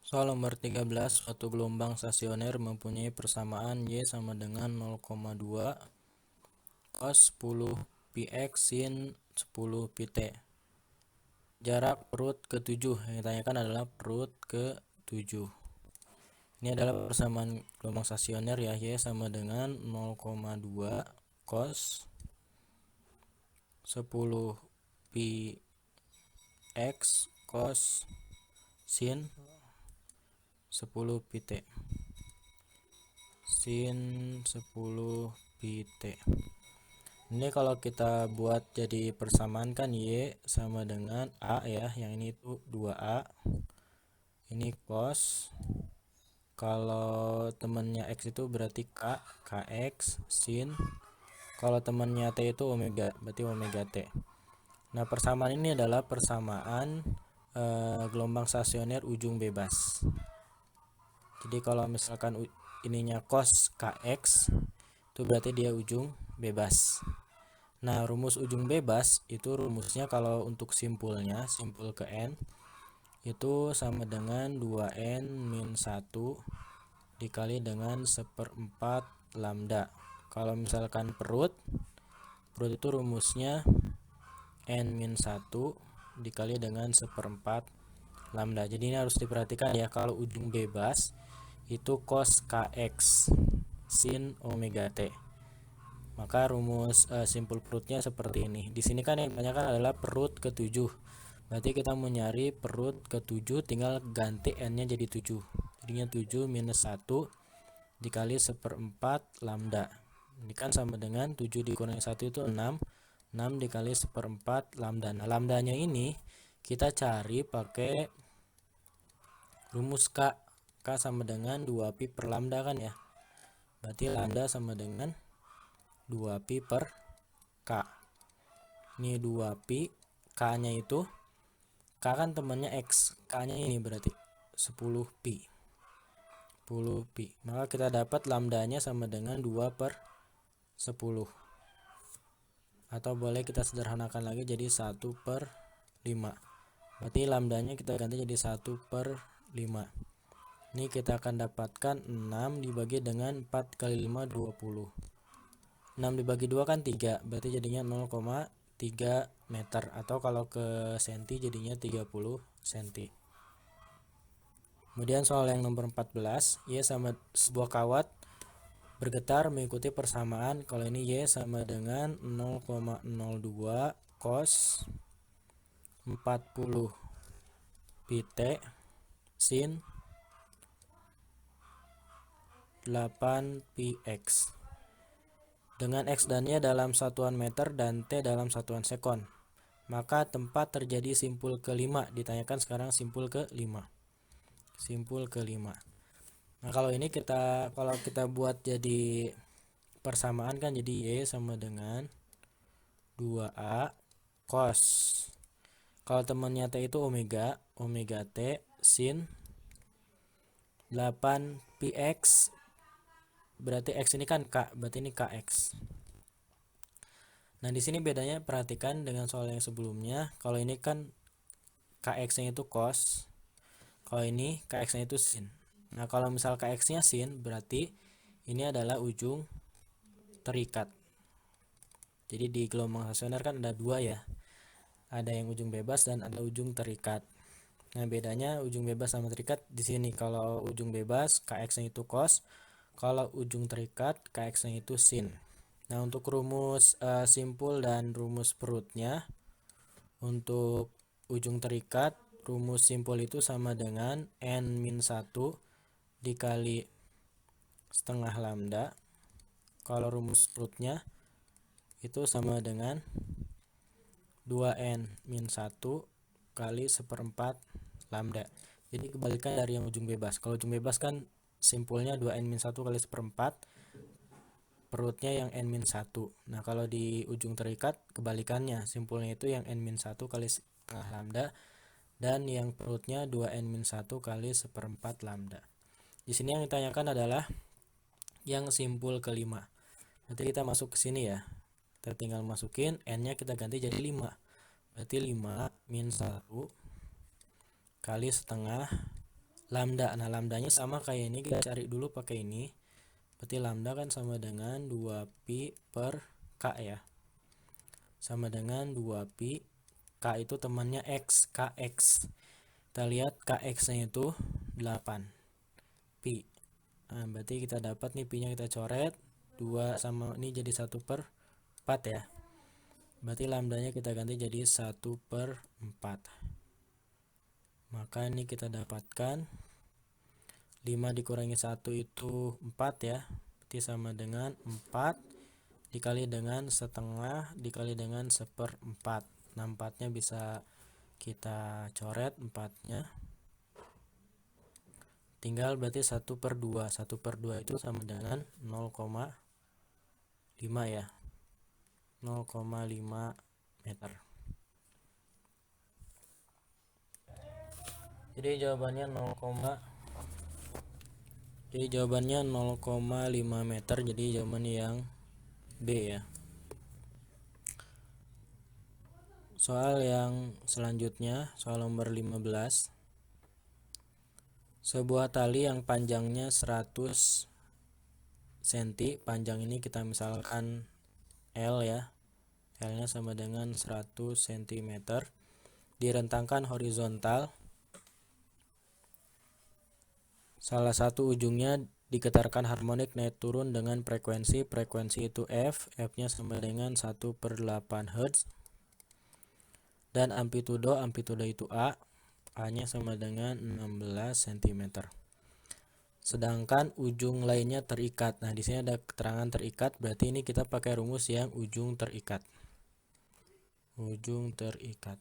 Soal nomor 13, suatu gelombang stasioner mempunyai persamaan Y sama dengan 0,2 cos 10 px sin 10 pt. Jarak perut ke-7 yang ditanyakan adalah perut ke-7. Ini adalah persamaan gelombang stasioner ya, Y sama dengan 0,2 cos 10 px cos sin 10 pt. Sin 10 pt. Ini kalau kita buat jadi persamaan kan Y sama dengan A ya, yang ini itu 2A. Ini cos. Kalau temannya X itu berarti KX sin. Kalau temannya T itu omega, berarti omega T. Nah, persamaan ini adalah persamaan gelombang stasioner ujung bebas. Jadi kalau misalkan ininya cos KX, itu berarti dia ujung bebas. Nah, rumus ujung bebas itu rumusnya kalau untuk simpulnya, simpul ke N, itu sama dengan 2N min 1 dikali dengan 1/4 lambda. Kalau misalkan perut itu rumusnya N min 1 dikali dengan 1/4 lambda. Jadi ini harus diperhatikan ya, kalau ujung bebas itu cos KX sin omega T. Maka rumus simpul perutnya seperti ini. Di sini kan yang ditanyakan adalah perut ke-7. Berarti kita mau nyari perut ke-7, tinggal ganti N-nya jadi 7. Jadinya 7 minus 1 dikali 1/4 lambda. Ini kan sama dengan 7 dikurangi 1 itu 6. 6 dikali 1/4 lambda. Nah, lambdanya ini kita cari pakai rumus K. K sama dengan 2pi per lambda kan ya. Berarti lambda sama dengan 2pi per K. Ini 2pi, K-nya itu, K kan temannya X, K-nya ini berarti 10pi. 10pi. Maka kita dapat lambdanya sama dengan 2 per 10. Atau boleh kita sederhanakan lagi jadi 1 per 5. Berarti lambdanya kita ganti jadi 1 per 5. Ini kita akan dapatkan 6 dibagi dengan 4 kali 5, 20. 6 dibagi 2 kan 3, berarti jadinya 0,3 meter, atau kalau ke senti jadinya 30 senti. Kemudian soal yang nomor 14, Y sama sebuah kawat bergetar mengikuti persamaan. Kalau ini Y sama dengan 0,02 cos 40 pt sin 8 px. Dengan X dan Y dalam satuan meter dan T dalam satuan sekon, maka tempat terjadi simpul ke-5. Ditanyakan sekarang simpul ke-5. Simpul ke-5. Nah, kalau ini kalau kita buat jadi persamaan kan jadi Y sama dengan 2A cos. Kalau temannya T itu omega, omega T sin 8 px. Berarti X ini kan K, berarti ini KX. Nah, di sini bedanya perhatikan dengan soal yang sebelumnya. Kalau ini kan KX-nya itu cos. Kalau ini KX-nya itu sin. Nah, kalau misal KX-nya sin, berarti ini adalah ujung terikat. Jadi di gelombang stasioner kan ada dua ya. Ada yang ujung bebas dan ada ujung terikat. Nah, bedanya ujung bebas sama terikat di sini. Kalau ujung bebas KX-nya itu cos. Kalau ujung terikat KX-nya itu sin. Nah, untuk rumus simpul dan rumus perutnya, untuk ujung terikat rumus simpul itu sama dengan N-1 dikali setengah lambda. Kalau rumus perutnya itu sama dengan 2N-1 kali 1/4 lambda. Jadi kebalikan dari yang ujung bebas. Kalau ujung bebas kan simpulnya 2N-1 kali 1/4, perutnya yang N-1. Nah, kalau di ujung terikat kebalikannya, simpulnya itu yang N-1 kali setengah lambda, dan yang perutnya 2N-1 kali 1/4 lambda. Di sini yang ditanyakan adalah yang simpul ke-5. Nanti kita masuk ke sini ya. Kita tinggal masukin N-nya, kita ganti jadi 5. Berarti 5 min 1 kali setengah lambda. Nah, lambdanya sama kayak ini, kita cari dulu pakai ini. Berarti lambda kan sama dengan 2pi per K ya. Sama dengan 2pi. K itu temannya X, Kx. Kita lihat Kx-nya itu 8 pi. Nah, berarti kita dapat nih pi-nya kita coret. 2 sama ini jadi 1 per 4 ya. Berarti lambdanya kita ganti jadi 1 per 4. Maka ini kita dapatkan 5 dikurangi 1 itu 4 ya. Berarti sama dengan 4 dikali dengan setengah dikali dengan 1/4. Nah, 4-nya bisa kita coret 4-nya. Tinggal berarti 1/2. 1/2 itu sama dengan 0,5 ya. 0,5 meter. Jadi jawabannya 0,5 meter. Jadi jawabannya yang B ya. Soal yang selanjutnya, soal nomor 15. Sebuah tali yang panjangnya 100 cm, panjang ini kita misalkan L ya. L-nya sama dengan 100 cm. Direntangkan horizontal. Salah satu ujungnya digetarkan harmonik naik turun dengan frekuensi itu F. F-nya sama dengan 1/8 Hz. Dan amplitudo itu A. A-nya sama dengan 16 cm. Sedangkan ujung lainnya terikat. Nah, di sini ada keterangan terikat, berarti ini kita pakai rumus yang ujung terikat. Ujung terikat.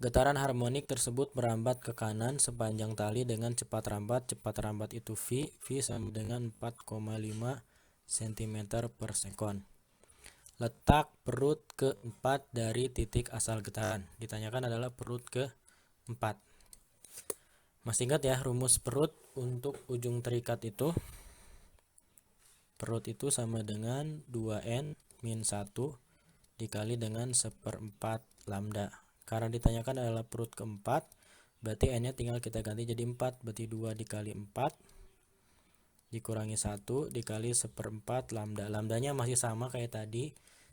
Getaran harmonik tersebut merambat ke kanan sepanjang tali dengan cepat rambat. Cepat rambat itu V. V sama dengan 4,5 cm per sekon. Letak perut keempat dari titik asal getaran. Ditanyakan adalah perut keempat. Masih ingat ya rumus perut untuk ujung terikat itu? Perut itu sama dengan 2N min 1 dikali dengan 1/4 lambda. Karena ditanyakan adalah perut keempat, berarti N-nya tinggal kita ganti jadi 4. Berarti 2 dikali 4 dikurangi 1 dikali 1/4 lambda. Lambdanya masih sama kayak tadi.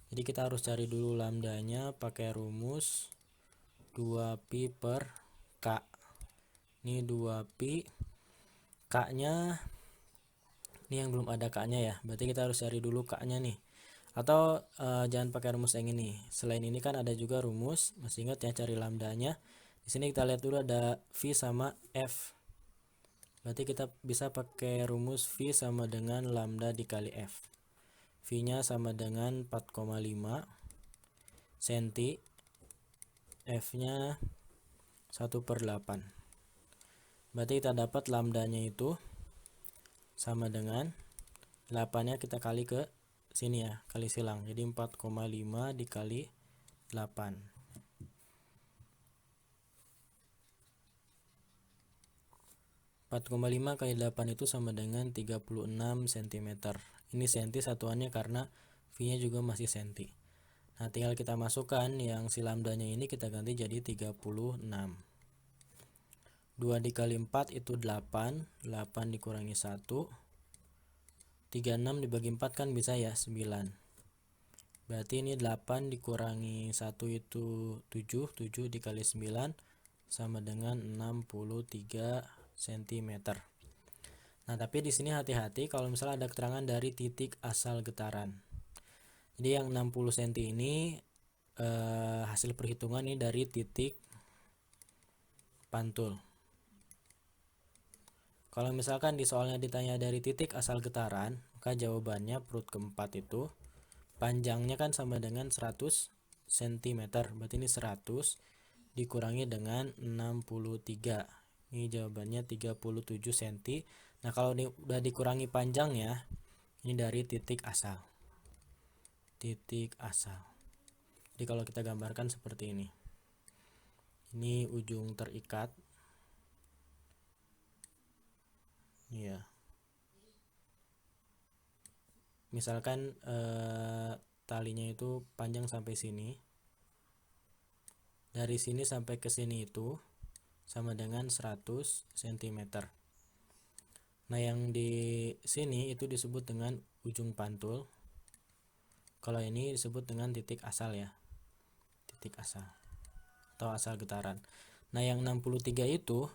Jadi kita harus cari dulu lambdanya pakai rumus 2pi per K. Ini 2pi. K-nya ini yang belum ada K-nya ya. Berarti kita harus cari dulu K-nya nih. Atau jangan pakai rumus yang ini. Selain ini kan ada juga rumus. Masih ingat ya cari lambdanya. Di sini kita lihat dulu ada V sama F. Berarti kita bisa pakai rumus V sama dengan lambda dikali F. V-nya sama dengan 4,5 cm. F-nya 1/8. Berarti kita dapat lambdanya itu sama dengan 8-nya kita kali ke sini ya, kali silang. Jadi 4,5 dikali 8. 4,5 kali 8 itu sama dengan 36 cm. Ini senti satuannya karena V-nya juga masih senti. Nah, tinggal kita masukkan yang si lambdanya ini kita ganti jadi 36. 2 dikali 4 itu 8. 8 dikurangi 1. 36 dibagi 4 kan bisa ya 9. Berarti ini 8 dikurangi 1 itu 7. 7 dikali 9 sama dengan 63 cm. Nah, tapi di sini hati-hati kalau misalnya ada keterangan dari titik asal getaran. Jadi yang 60 cm ini hasil perhitungan ini dari titik pantul. Kalau misalkan di soalnya ditanya dari titik asal getaran, maka jawabannya perut keempat itu panjangnya kan sama dengan 100 cm. Berarti ini 100 dikurangi dengan 63. Ini jawabannya 37 cm. Nah, kalau ini udah dikurangi panjangnya, ini dari titik asal. Titik asal. Jadi kalau kita gambarkan seperti ini. Ini ujung terikat. Iya. Misalkan talinya itu panjang sampai sini. Dari sini sampai ke sini itu sama dengan 100 cm. Nah, yang di sini itu disebut dengan ujung pantul. Kalau ini disebut dengan titik asal ya. Titik asal atau asal getaran. Nah, yang 63 itu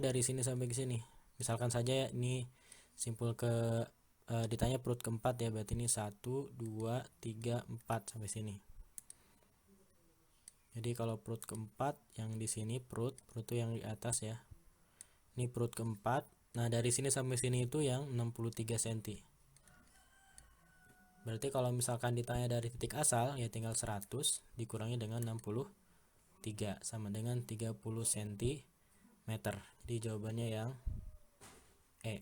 dari sini sampai ke sini. Misalkan saja ini simpul ke ditanya perut keempat ya, berarti ini 1 2 3 4 sampai sini. Jadi kalau perut keempat yang di sini perut itu yang di atas ya. Ini perut keempat. Nah, dari sini sampai sini itu yang 63 cm. Berarti kalau misalkan ditanya dari titik asal ya tinggal 100 dikurangi dengan 63 sama dengan 30 cm. Jadi jawabannya yang E.